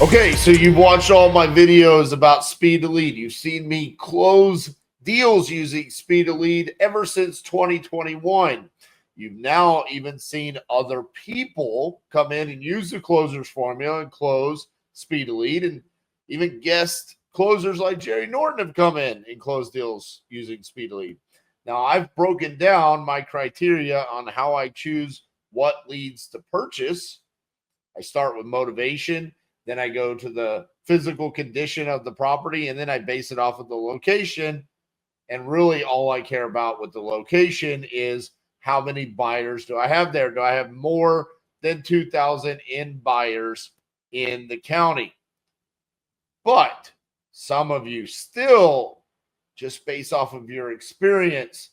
Okay, so you've watched all my videos about speed to lead. You've seen me close deals using speed to lead ever since 2021. You've now even seen other people come in and use the closers formula and close speed to lead, and even guest closers like Jerry Norton have come in and closed deals using speed to lead. Now, I've broken down my criteria on how I choose what leads to purchase. I start with motivation, then I go to the physical condition of the property, and then I base it off of the location. And really, all I care about with the location is how many buyers do I have there? Do I have more than 2,000 in buyers in the county? But some of you still, just based off of your experience,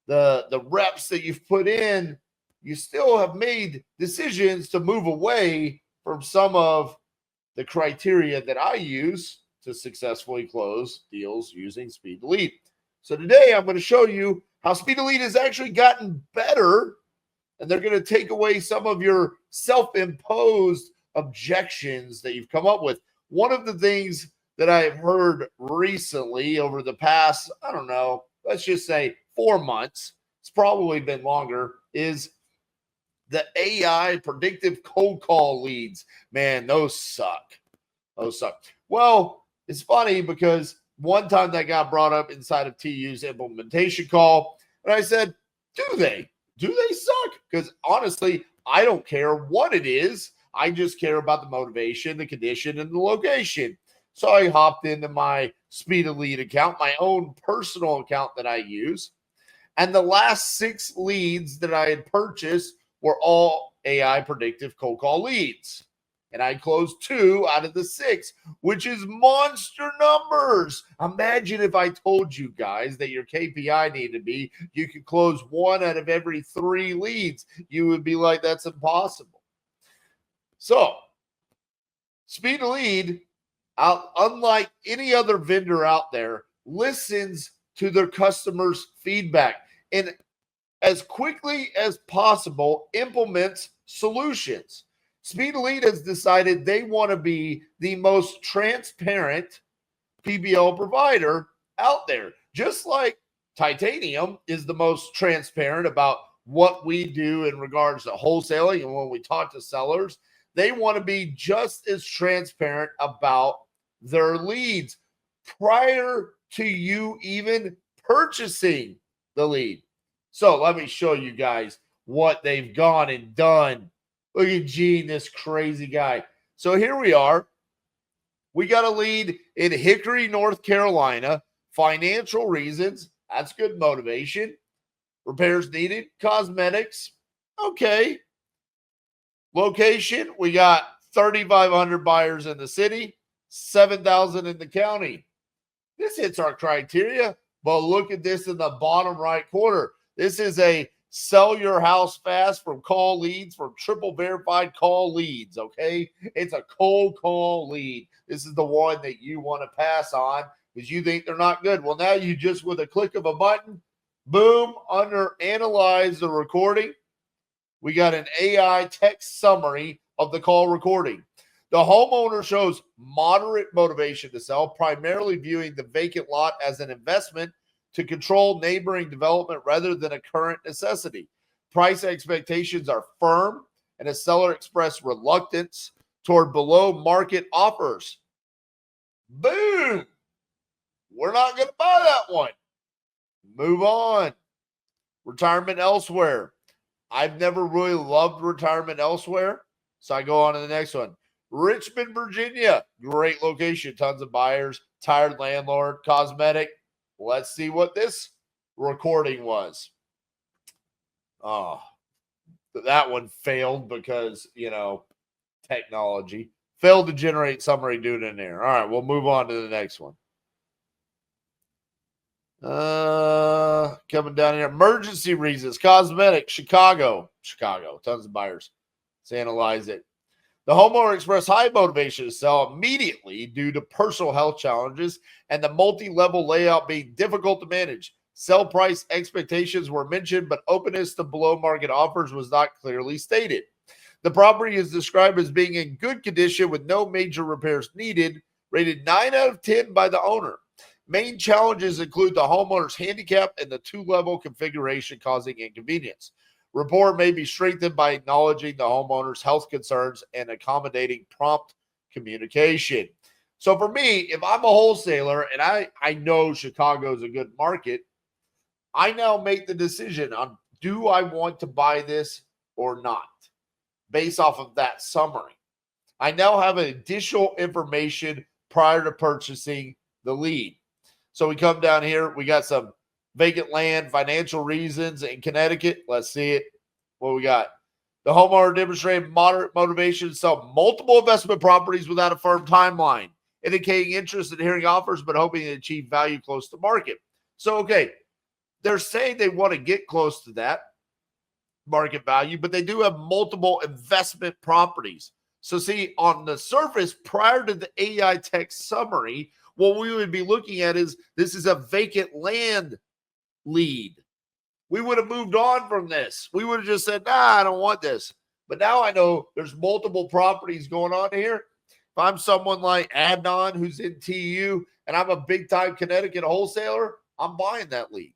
the reps that you've put in, you still have made decisions to move away from some of the criteria that I use to successfully close deals using speed to lead. So today I'm going to show you how speed to lead has actually gotten better, and they're going to take away some of your self-imposed objections that you've come up with. One of the things that I've heard recently over the past, I don't know, let's just say 4 months, it's probably been longer, is the AI predictive cold call leads. Man, those suck. Those suck. Well, it's funny because one time that got brought up inside of TU's implementation call, and I said, do they? Do they suck? Because honestly, I don't care what it is. I just care about the motivation, the condition, and the location. So I hopped into my Speed of Lead account, my own personal account that I use. And the last 6 leads that I had purchased were all AI predictive cold call leads. And I closed 2 out of the 6, which is monster numbers. Imagine if I told you guys that your KPI needed to be, you could close 1 out of every 3 leads. You would be like, that's impossible. So, Speed to Lead, unlike any other vendor out there, listens to their customers' feedback and as quickly as possible implements solutions. Speed to Lead has decided they want to be the most transparent PBL provider out there. Just like Titanium is the most transparent about what we do in regards to wholesaling and when we talk to sellers, they want to be just as transparent about their leads prior to you even purchasing the lead. So let me show you guys what they've gone and done. Look at Gene, this crazy guy. So here we are. We got a lead in Hickory, North Carolina. Financial reasons. That's good motivation. Repairs needed. Cosmetics. Okay. Location. We got 3,500 buyers in the city, 7,000 in the county. This hits our criteria, but look at this in the bottom right corner. This is a sell your house fast from call leads, from triple verified call leads, okay? It's a cold call lead. This is the one that you want to pass on because you think they're not good. Well, now you just, with a click of a button, boom, under analyze the recording, we got an AI text summary of the call recording. The homeowner shows moderate motivation to sell, primarily viewing the vacant lot as an investment to control neighboring development rather than a current necessity. Price expectations are firm, and a seller expressed reluctance toward below market offers. Boom! We're not going to buy that one. Move on. Retirement elsewhere. I've never really loved retirement elsewhere, so I go on to the next one. Richmond, Virginia. Great location. Tons of buyers. Tired landlord. Cosmetic. Let's see what this recording was. Oh, that one failed because, technology. Failed to generate summary due to an error. All right, we'll move on to the next one. Coming down here. Emergency reasons. Cosmetic. Chicago. Tons of buyers. Let's analyze it. The homeowner expressed high motivation to sell immediately due to personal health challenges and the multi-level layout being difficult to manage. Sell price expectations were mentioned, but openness to below market offers was not clearly stated. The property is described as being in good condition with no major repairs needed, rated 9 out of 10 by the owner. Main challenges include the homeowner's handicap and the 2-level configuration causing inconvenience. Rapport may be strengthened by acknowledging the homeowner's health concerns and accommodating prompt communication. So for me, if I'm a wholesaler and I know Chicago is a good market, I now make the decision on, do I want to buy this or not, based off of that summary. I now have additional information prior to purchasing the lead. So we come down here, we got some vacant land, financial reasons in Connecticut. Let's see it. What we got? The homeowner demonstrated moderate motivation to sell multiple investment properties without a firm timeline, indicating interest in hearing offers, but hoping to achieve value close to market. So, okay, they're saying they want to get close to that market value, but they do have multiple investment properties. So see, on the surface, prior to the AI text summary, what we would be looking at is this is a vacant land lead. We would have moved on from this. We would have just said, nah, I don't want this. But now I know there's multiple properties going on here. If I'm someone like Adnan who's in TU and I'm a big-time Connecticut wholesaler, I'm buying that lead.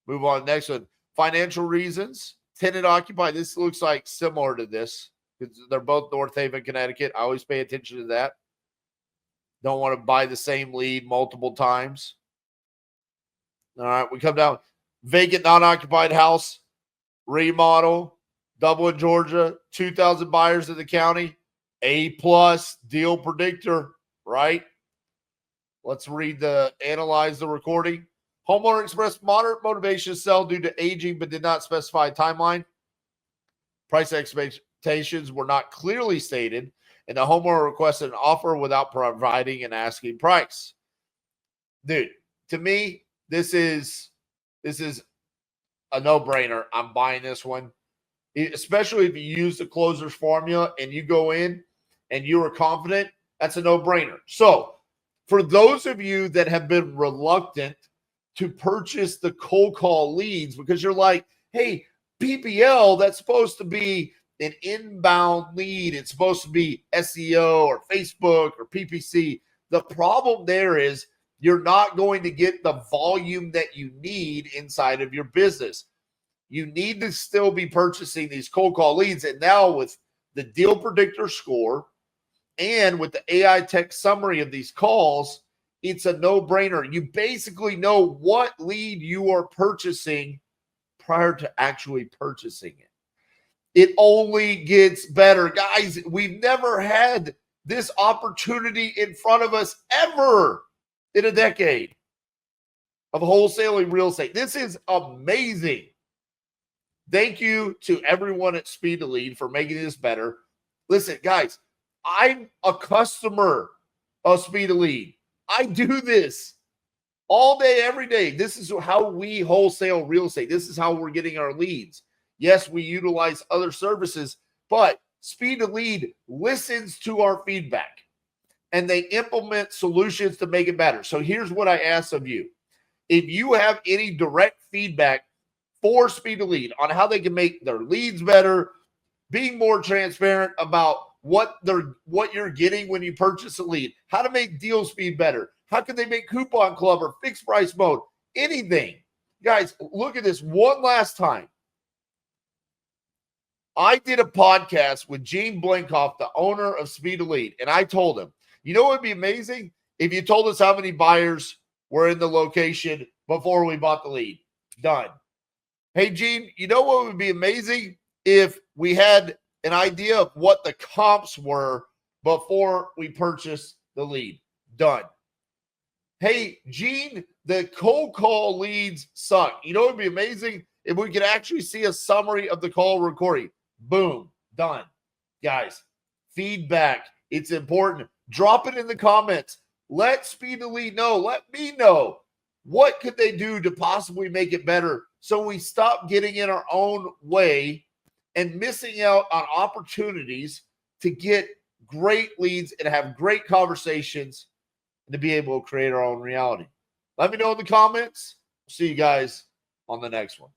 Move on. Next one. Financial reasons. Tenant occupied. This looks like similar to this. They're both North Haven, Connecticut. I always pay attention to that. Don't want to buy the same lead multiple times. All right, we come down. Vacant, non-occupied house, remodel, Dublin, Georgia, 2,000 buyers in the county, A+, deal predictor, right? Let's analyze the recording. Homeowner expressed moderate motivation to sell due to aging, but did not specify a timeline. Price expectations were not clearly stated, and the homeowner requested an offer without providing an asking price. Dude, to me, this is a no-brainer. I'm buying this one, especially if you use the closer's formula and you go in and you are confident. That's a no-brainer. So for those of you that have been reluctant to purchase the cold call leads because you're like, hey, PPL, that's supposed to be an inbound lead. It's supposed to be SEO or Facebook or PPC. The problem there is you're not going to get the volume that you need inside of your business. You need to still be purchasing these cold call leads. And now with the deal predictor score and with the AI text summary of these calls, it's a no-brainer. You basically know what lead you are purchasing prior to actually purchasing it. It only gets better. Guys, we've never had this opportunity in front of us ever in a decade of wholesaling real estate. This is amazing. Thank you to everyone at Speed to Lead for making this better. Listen, guys, I'm a customer of Speed to Lead. I do this all day, every day. This is how we wholesale real estate. This is how we're getting our leads. Yes, we utilize other services, but Speed to Lead listens to our feedback and they implement solutions to make it better. So here's what I ask of you. If you have any direct feedback for Speed to Lead on how they can make their leads better, being more transparent about what you're getting when you purchase a lead, how to make deal speed better, how can they make coupon club or fixed price mode, anything. Guys, look at this one last time. I did a podcast with Gene Blinkoff, the owner of Speed to Lead, and I told him, you know what would be amazing? If you told us how many buyers were in the location before we bought the lead. Done. Hey, Gene, you know what would be amazing? If we had an idea of what the comps were before we purchased the lead. Done. Hey, Gene, the cold call leads suck. You know what would be amazing? If we could actually see a summary of the call recording. Boom. Done. Guys, feedback. It's important. Drop it in the comments. Let Speed to Lead know. Let me know. What could they do to possibly make it better so we stop getting in our own way and missing out on opportunities to get great leads and have great conversations and to be able to create our own reality? Let me know in the comments. See you guys on the next one.